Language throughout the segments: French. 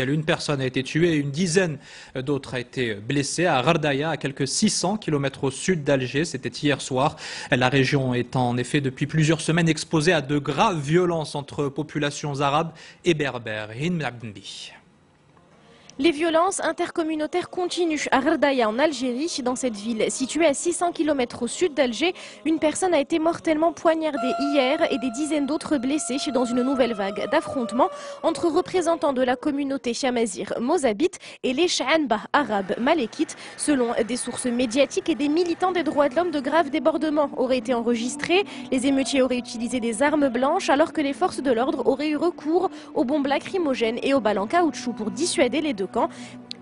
Une personne a été tuée et une dizaine d'autres a été blessée à Ghardaya, à quelques 600 km au sud d'Alger. C'était hier soir. La région est en effet depuis plusieurs semaines exposée à de graves violences entre populations arabes et berbères. Hind Abdenbi. Les violences intercommunautaires continuent à Ghardaya en Algérie. Dans cette ville située à 600 km au sud d'Alger, une personne a été mortellement poignardée hier et des dizaines d'autres blessés dans une nouvelle vague d'affrontements entre représentants de la communauté chamazir mozabite et les Sha'anbah arabes malékites. Selon des sources médiatiques et des militants des droits de l'homme, de graves débordements auraient été enregistrés. Les émeutiers auraient utilisé des armes blanches alors que les forces de l'ordre auraient eu recours aux bombes lacrymogènes et aux balles en caoutchouc pour dissuader les deux camps.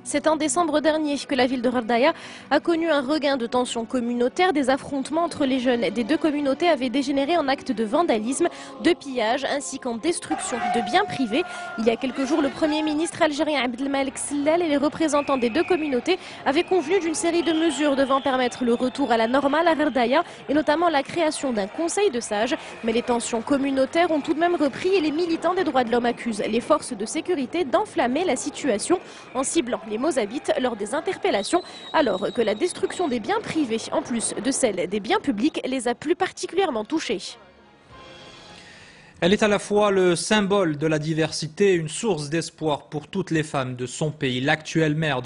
C'est en décembre dernier que la ville de Ghardaya a connu un regain de tensions communautaires. Des affrontements entre les jeunes des deux communautés avaient dégénéré en actes de vandalisme, de pillage ainsi qu'en destruction de biens privés. Il y a quelques jours, le Premier ministre algérien Abdelmalek Sellal et les représentants des deux communautés avaient convenu d'une série de mesures devant permettre le retour à la normale à Ghardaya et notamment la création d'un conseil de sages. Mais les tensions communautaires ont tout de même repris et les militants des droits de l'homme accusent les forces de sécurité d'enflammer la situation en ciblant les Mozabites lors des interpellations, alors que la destruction des biens privés, en plus de celle des biens publics, les a plus particulièrement touchés. Elle est à la fois le symbole de la diversité et une source d'espoir pour toutes les femmes de son pays. L'actuelle maire